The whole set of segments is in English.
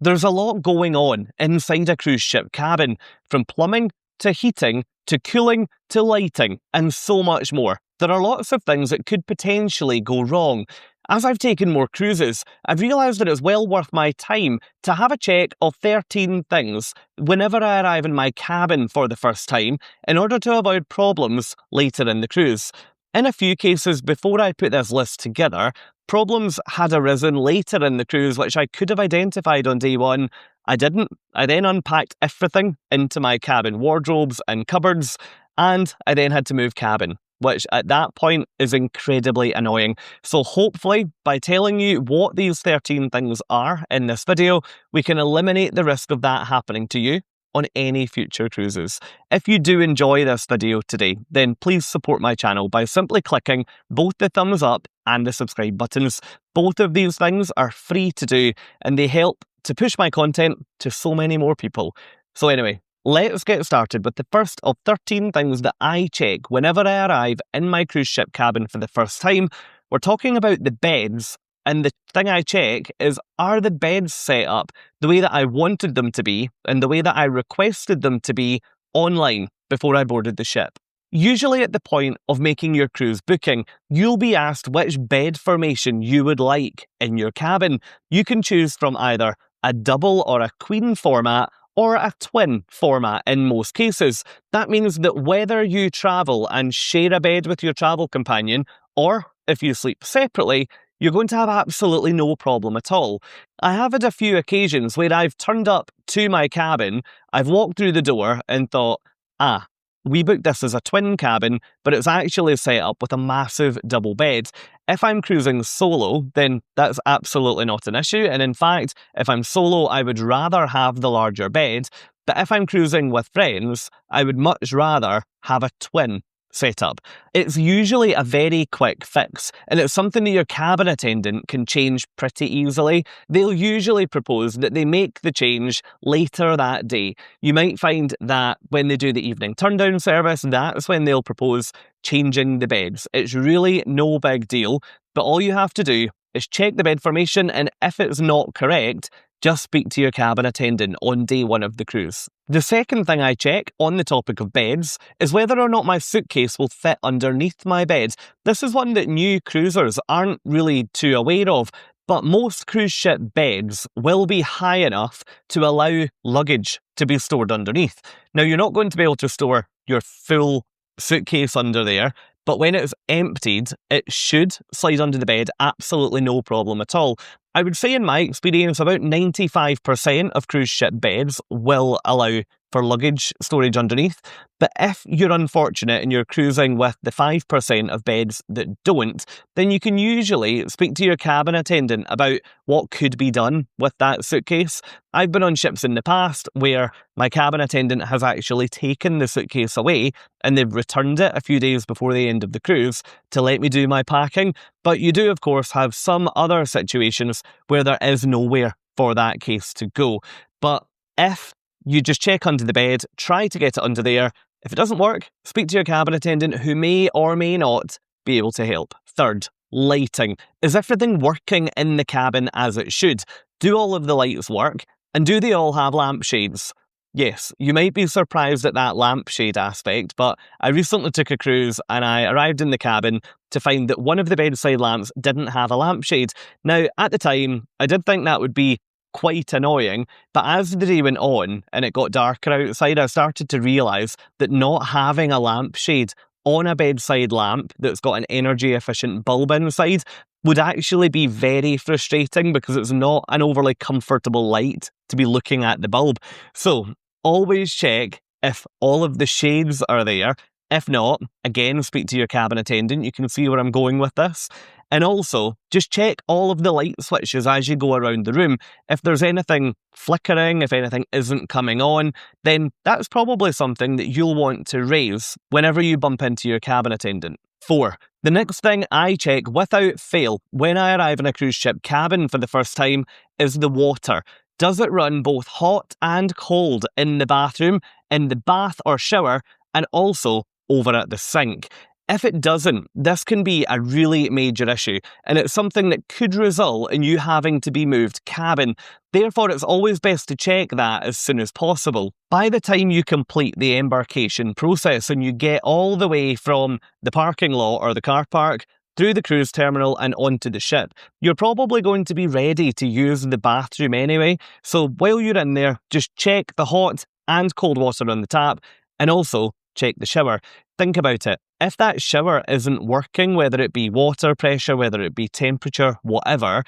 There's a lot going on inside a cruise ship cabin, from plumbing to heating to cooling to lighting and so much more. There are lots of things that could potentially go wrong. As I've taken more cruises, I've realised that it's well worth my time to have a check of 13 things whenever I arrive in my cabin for the first time in order to avoid problems later in the cruise. In a few cases before I put this list together, problems had arisen later in the cruise which I could have identified on day one. I didn't. I then unpacked everything into my cabin wardrobes and cupboards, and I then had to move cabin, which at that point is incredibly annoying. So hopefully, by telling you what these 13 things are in this video, we can eliminate the risk of that happening to you on any future cruises. If you do enjoy this video today, then please support my channel by simply clicking both the thumbs up and the subscribe buttons. Both of these things are free to do, and they help to push my content to so many more people. So anyway, let's get started with the first of 13 things that I check whenever I arrive in my cruise ship cabin for the first time. We're talking about the beds, and the thing I check is, are the beds set up the way that I wanted them to be and the way that I requested them to be online before I boarded the ship? Usually at the point of making your cruise booking, you'll be asked which bed formation you would like in your cabin. You can choose from either a double or a queen format, or a twin format in most cases. That means that whether you travel and share a bed with your travel companion, or if you sleep separately, you're going to have absolutely no problem at all. I have had a few occasions where I've turned up to my cabin, I've walked through the door and thought, we booked this as a twin cabin, but it's actually set up with a massive double bed. If I'm cruising solo, then that's absolutely not an issue. And in fact, if I'm solo, I would rather have the larger bed. But if I'm cruising with friends, I would much rather have a twin setup. It's usually a very quick fix, and it's something that your cabin attendant can change pretty easily. They'll usually propose that they make the change later that day. You might find that when they do the evening turndown service, that's when they'll propose changing the beds. It's really no big deal, but all you have to do is check the bed formation, and if it's not correct, just speak to your cabin attendant on day one of the cruise. The second thing I check on the topic of beds is whether or not my suitcase will fit underneath my bed. This is one that new cruisers aren't really too aware of, but most cruise ship beds will be high enough to allow luggage to be stored underneath. Now, you're not going to be able to store your full suitcase under there, but when it's emptied, it should slide under the bed, absolutely no problem at all. I would say in my experience, about 95% of cruise ship beds will allow for luggage storage underneath. But if you're unfortunate and you're cruising with the 5% of beds that don't, then you can usually speak to your cabin attendant about what could be done with that suitcase. I've been on ships in the past where my cabin attendant has actually taken the suitcase away and they've returned it a few days before the end of the cruise to let me do my packing. But you do, of course, have some other situations where there is nowhere for that case to go. But if you just check under the bed, try to get it under there. If it doesn't work, speak to your cabin attendant who may or may not be able to help. Third, lighting. Is everything working in the cabin as it should? Do all of the lights work? And do they all have lampshades? Yes, you might be surprised at that lampshade aspect, but I recently took a cruise and I arrived in the cabin to find that one of the bedside lamps didn't have a lampshade. Now, at the time, I did think that would be quite annoying, but as the day went on and it got darker outside, I started to realise that not having a lampshade on a bedside lamp that's got an energy efficient bulb inside would actually be very frustrating because it's not an overly comfortable light to be looking at the bulb. So always check if all of the shades are there. If not, again, speak to your cabin attendant. You can see where I'm going with this. And also, just check all of the light switches as you go around the room. If there's anything flickering, if anything isn't coming on, then that's probably something that you'll want to raise whenever you bump into your cabin attendant. 4. The next thing I check without fail when I arrive in a cruise ship cabin for the first time is the water. Does it run both hot and cold in the bathroom, in the bath or shower, and also over at the sink? If it doesn't, this can be a really major issue, and it's something that could result in you having to be moved cabin. Therefore, it's always best to check that as soon as possible. By the time you complete the embarkation process and you get all the way from the parking lot or the car park through the cruise terminal and onto the ship, you're probably going to be ready to use the bathroom anyway. So while you're in there, just check the hot and cold water on the tap, and also check the shower. Think about it. If that shower isn't working, whether it be water pressure, whether it be temperature, whatever,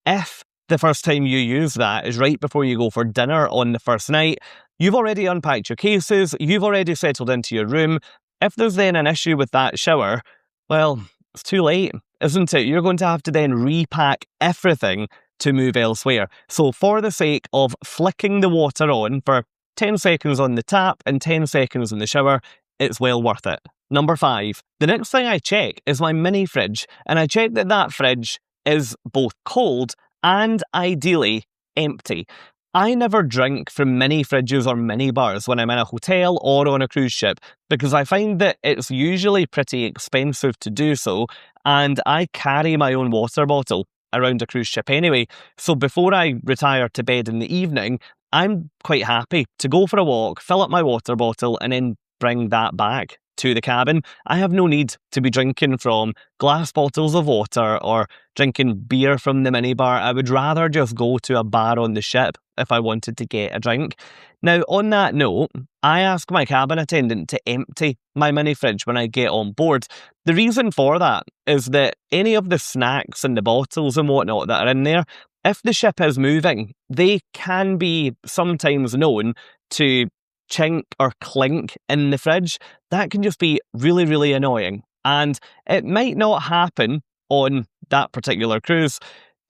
if the first time you use that is right before you go for dinner on the first night, you've already unpacked your cases, you've already settled into your room. If there's then an issue with that shower, well, it's too late, isn't it? You're going to have to then repack everything to move elsewhere. So for the sake of flicking the water on for 10 seconds on the tap and 10 seconds in the shower, it's well worth it. Number 5. The next thing I check is my mini fridge, and I check that that fridge is both cold and ideally empty. I never drink from mini fridges or mini bars when I'm in a hotel or on a cruise ship because I find that it's usually pretty expensive to do so, and I carry my own water bottle around a cruise ship anyway. So before I retire to bed in the evening, I'm quite happy to go for a walk, fill up my water bottle, and then bring that back to the cabin. I have no need to be drinking from glass bottles of water or drinking beer from the minibar. I would rather just go to a bar on the ship if I wanted to get a drink. Now, on that note, I ask my cabin attendant to empty my mini fridge when I get on board. The reason for that is that any of the snacks and the bottles and whatnot that are in there, if the ship is moving, they can be sometimes known to chink or clink in the fridge. That can just be really, really annoying. And it might not happen on that particular cruise,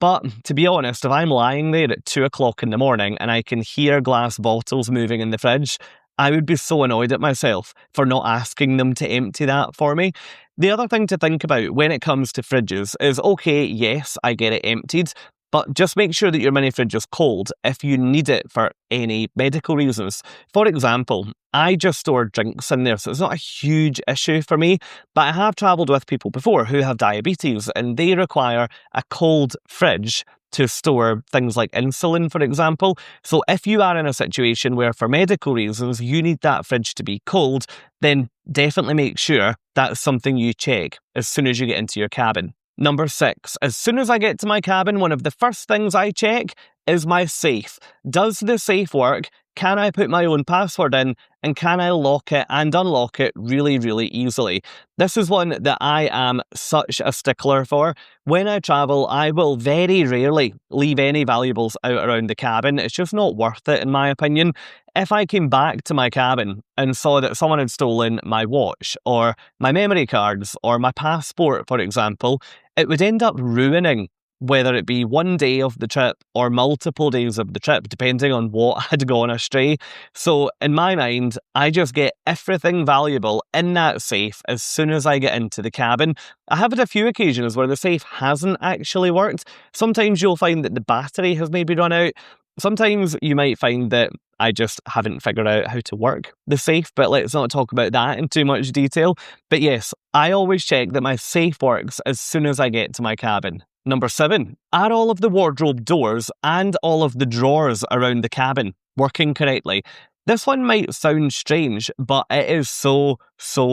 but to be honest, if I'm lying there at 2 o'clock in the morning and I can hear glass bottles moving in the fridge, I would be so annoyed at myself for not asking them to empty that for me. The other thing to think about when it comes to fridges is, okay, yes, I get it emptied, but just make sure that your mini fridge is cold if you need it for any medical reasons. For example, I just store drinks in there, so it's not a huge issue for me, but I have travelled with people before who have diabetes and they require a cold fridge to store things like insulin, for example. So if you are in a situation where for medical reasons you need that fridge to be cold, then definitely make sure that's something you check as soon as you get into your cabin. Number 6, as soon as I get to my cabin, one of the first things I check is my safe. Does the safe work? Can I put my own password in? And can I lock it and unlock it really, really easily? This is one that I am such a stickler for. When I travel, I will very rarely leave any valuables out around the cabin. It's just not worth it, in my opinion. If I came back to my cabin and saw that someone had stolen my watch or my memory cards or my passport, for example, it would end up ruining whether it be one day of the trip or multiple days of the trip, depending on what had gone astray. So in my mind, I just get everything valuable in that safe as soon as I get into the cabin. I have had a few occasions where the safe hasn't actually worked. Sometimes you'll find that the battery has maybe run out. Sometimes you might find that I just haven't figured out how to work the safe, but let's not talk about that in too much detail. But yes, I always check that my safe works as soon as I get to my cabin. Number 7, are all of the wardrobe doors and all of the drawers around the cabin working correctly? This one might sound strange, but it is so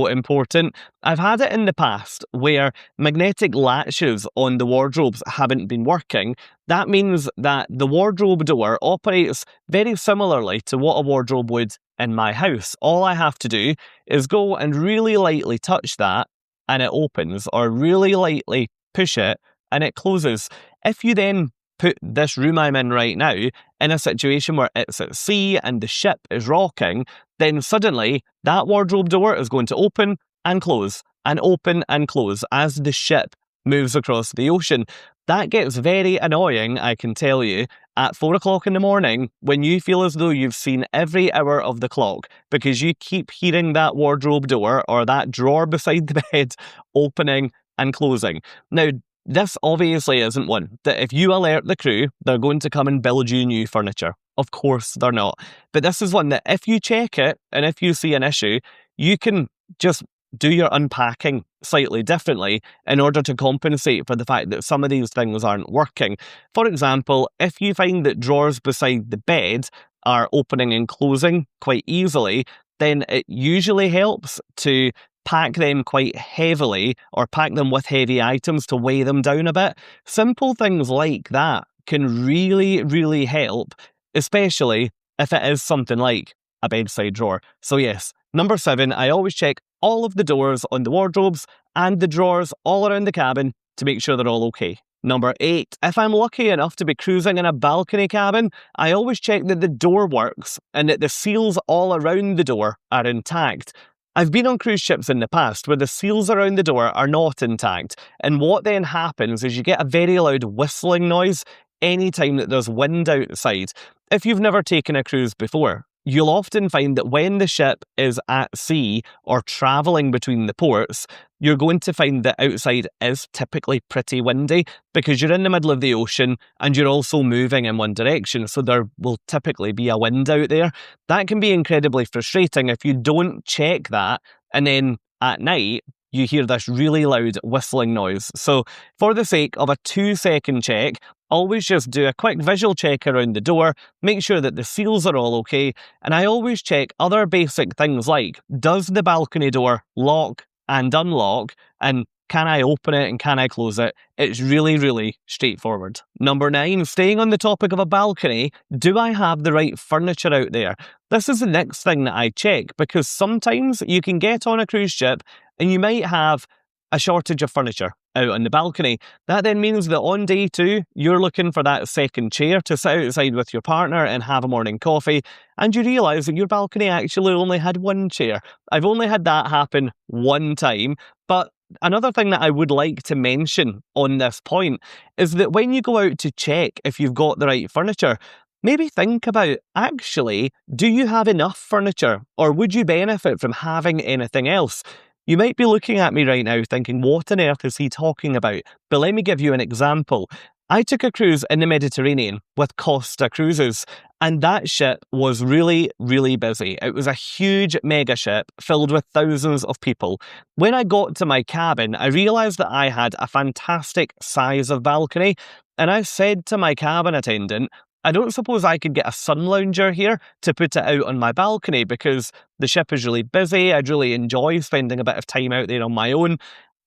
important. I've had it in the past where magnetic latches on the wardrobes haven't been working. That means that the wardrobe door operates very similarly to what a wardrobe would in my house. All I have to do is go and really lightly touch that and it opens, or really lightly push it and it closes. If you then put this room I'm in right now in a situation where it's at sea and the ship is rocking, then suddenly that wardrobe door is going to open and close and open and close as the ship moves across the ocean. That gets very annoying, I can tell you, at 4 o'clock in the morning when you feel as though you've seen every hour of the clock because you keep hearing that wardrobe door or that drawer beside the bed opening and closing. Now, this obviously isn't one that if you alert the crew, they're going to come and build you new furniture. Of course they're not. But this is one that if you check it and if you see an issue, you can just do your unpacking slightly differently in order to compensate for the fact that some of these things aren't working. For example, if you find that drawers beside the bed are opening and closing quite easily, then it usually helps to pack them quite heavily or pack them with heavy items to weigh them down a bit. Simple things like that can really, really help, especially if it is something like a bedside drawer. So yes, number 7, I always check all of the doors on the wardrobes and the drawers all around the cabin to make sure they're all okay. Number 8, if I'm lucky enough to be cruising in a balcony cabin, I always check that the door works and that the seals all around the door are intact. I've been on cruise ships in the past where the seals around the door are not intact, and what then happens is you get a very loud whistling noise anytime that there's wind outside. If you've never taken a cruise before, you'll often find that when the ship is at sea or travelling between the ports, you're going to find that outside is typically pretty windy because you're in the middle of the ocean and you're also moving in one direction, so there will typically be a wind out there. That can be incredibly frustrating if you don't check that, and then at night you hear this really loud whistling noise. So for the sake of a 2-second check, always just do a quick visual check around the door, make sure that the seals are all okay, and I always check other basic things like, does the balcony door lock and unlock, and can I open it and can I close it? It's really, really straightforward. Number 9, staying on the topic of a balcony, do I have the right furniture out there? This is the next thing that I check, because sometimes you can get on a cruise ship and you might have a shortage of furniture out on the balcony. That then means that on day 2, you're looking for that second chair to sit outside with your partner and have a morning coffee, and you realise that your balcony actually only had 1 chair. I've only had that happen 1 time, but another thing that I would like to mention on this point is that when you go out to check if you've got the right furniture, maybe think about, actually, do you have enough furniture, or would you benefit from having anything else? You might be looking at me right now thinking, what on earth is he talking about? But let me give you an example. I took a cruise in the Mediterranean with Costa Cruises, and that ship was really, really busy. It was a huge mega ship filled with thousands of people. When I got to my cabin, I realised that I had a fantastic size of balcony, and I said to my cabin attendant, I don't suppose I could get a sun lounger here to put it out on my balcony because the ship is really busy. I'd really enjoy spending a bit of time out there on my own.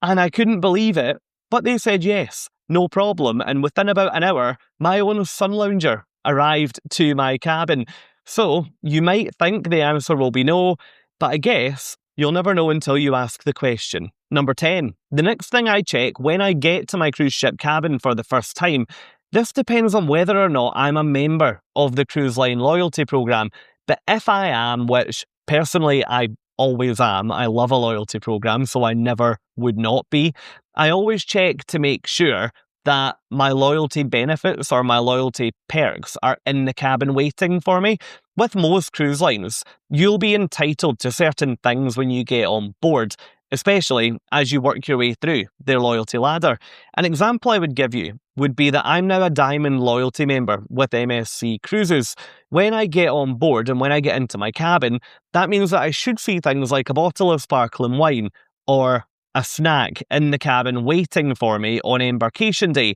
And I couldn't believe it, but they said yes, no problem. And within about an hour, my own sun lounger arrived to my cabin. So you might think the answer will be no, but I guess you'll never know until you ask the question. Number 10, the next thing I check when I get to my cruise ship cabin for the first time, this depends on whether or not I'm a member of the cruise line loyalty program. But if I am, which personally I always am, I love a loyalty program, so I never would not be, I always check to make sure that my loyalty benefits or my loyalty perks are in the cabin waiting for me. With most cruise lines, you'll be entitled to certain things when you get on board, especially as you work your way through their loyalty ladder. An example I would give you would be that I'm now a Diamond loyalty member with MSC Cruises. When I get on board and when I get into my cabin, that means that I should see things like a bottle of sparkling wine or a snack in the cabin waiting for me on embarkation day.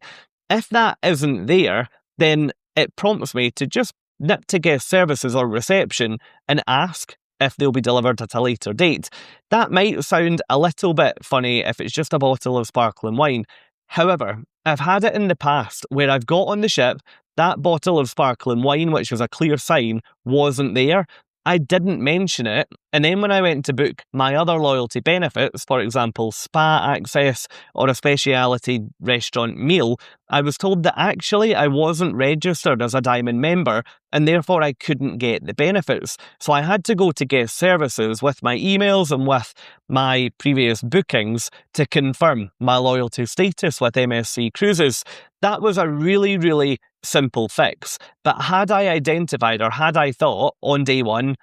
If that isn't there, then it prompts me to just nip to guest services or reception and ask if they'll be delivered at a later date. That might sound a little bit funny if it's just a bottle of sparkling wine. However, I've had it in the past where I've got on the ship, that bottle of sparkling wine, which was a clear sign, wasn't there. I didn't mention it, and then when I went to book my other loyalty benefits, for example, spa access or a specialty restaurant meal, I was told that actually I wasn't registered as a Diamond member and therefore I couldn't get the benefits. So I had to go to guest services with my emails and with my previous bookings to confirm my loyalty status with MSC Cruises. That was a really, really simple fix. But had I identified or had I thought on day 1,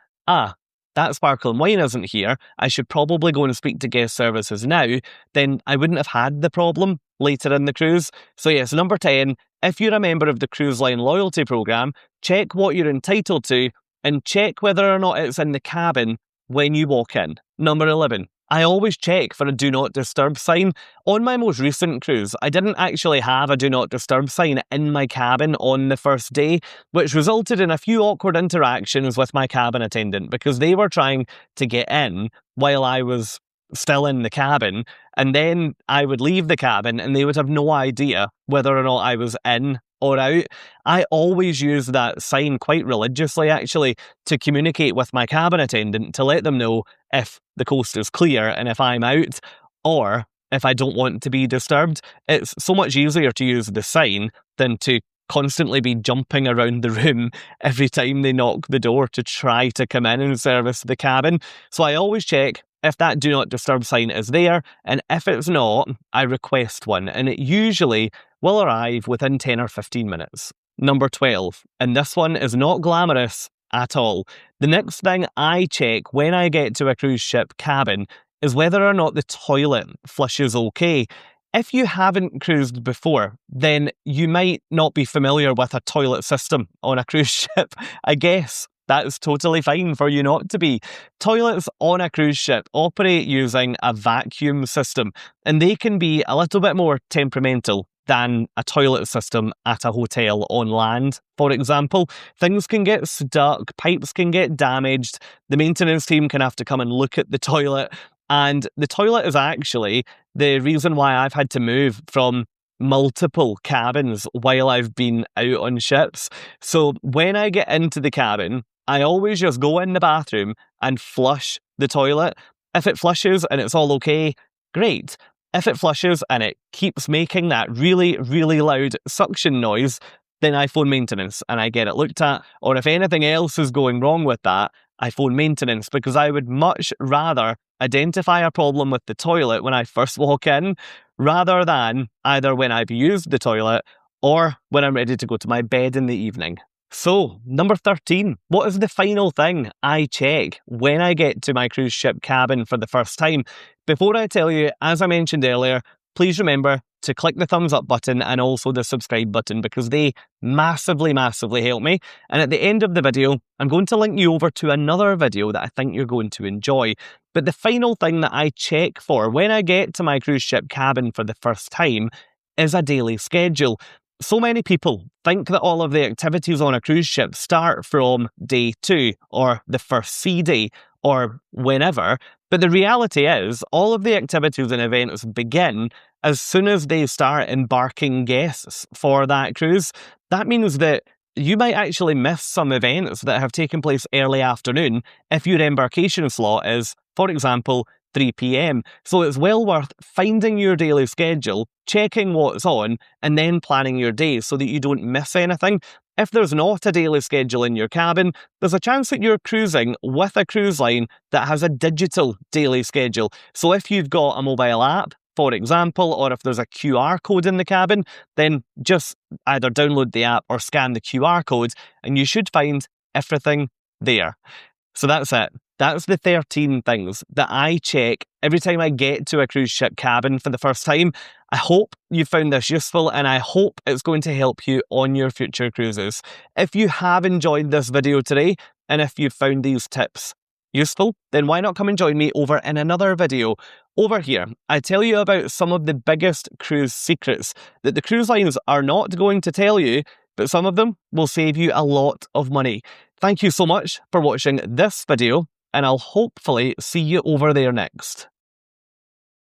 that sparkling wine isn't here, I should probably go and speak to guest services now, then I wouldn't have had the problem later in the cruise. So yes, number 10, if you're a member of the cruise line loyalty program, check what you're entitled to and check whether or not it's in the cabin when you walk in. Number 11, I always check for a do not disturb sign. On my most recent cruise, I didn't actually have a do not disturb sign in my cabin on the first day, which resulted in a few awkward interactions with my cabin attendant because they were trying to get in while I was still in the cabin, and then I would leave the cabin and they would have no idea whether or not I was in or out. I always use that sign quite religiously, actually, to communicate with my cabin attendant to let them know if the coast is clear and if I'm out, or if I don't want to be disturbed. It's so much easier to use the sign than to constantly be jumping around the room every time they knock the door to try to come in and service the cabin. So I always check if that do not disturb sign is there, and if it's not, I request one, and it usually will arrive within 10 or 15 minutes. Number 12, and this one is not glamorous at all. The next thing I check when I get to a cruise ship cabin is whether or not the toilet flushes okay. If you haven't cruised before, then you might not be familiar with a toilet system on a cruise ship. I guess that's totally fine for you not to be. Toilets on a cruise ship operate using a vacuum system, and they can be a little bit more temperamental than a toilet system at a hotel on land. For example, things can get stuck, pipes can get damaged, the maintenance team can have to come and look at the toilet, and the toilet is actually the reason why I've had to move from multiple cabins while I've been out on ships. So when I get into the cabin, I always just go in the bathroom and flush the toilet. If it flushes and it's all okay, great. If it flushes and it keeps making that really, really loud suction noise, then I phone maintenance and I get it looked at. Or if anything else is going wrong with that, I phone maintenance, because I would much rather identify a problem with the toilet when I first walk in, rather than either when I've used the toilet or when I'm ready to go to my bed in the evening. So, number 13, what is the final thing I check when I get to my cruise ship cabin for the first time? Before I tell you, as I mentioned earlier, please remember to click the thumbs up button and also the subscribe button, because they massively, massively help me. And at the end of the video, I'm going to link you over to another video that I think you're going to enjoy. But the final thing that I check for when I get to my cruise ship cabin for the first time is a daily schedule. So many people think that all of the activities on a cruise ship start from day 2 or the first sea day or whenever, but the reality is all of the activities and events begin as soon as they start embarking guests for that cruise. That means that you might actually miss some events that have taken place early afternoon if your embarkation slot is, for example, 3 p.m. So it's well worth finding your daily schedule, checking what's on, and then planning your day so that you don't miss anything. If there's not a daily schedule in your cabin, there's a chance that you're cruising with a cruise line that has a digital daily schedule. So if you've got a mobile app, for example, or if there's a QR code in the cabin, then just either download the app or scan the QR code and you should find everything there. So that's it. That's the 13 things that I check every time I get to a cruise ship cabin for the first time. I hope you found this useful, and I hope it's going to help you on your future cruises. If you have enjoyed this video today, and if you've found these tips useful, then why not come and join me over in another video. Over here, I tell you about some of the biggest cruise secrets that the cruise lines are not going to tell you, but some of them will save you a lot of money. Thank you so much for watching this video, and I'll hopefully see you over there next.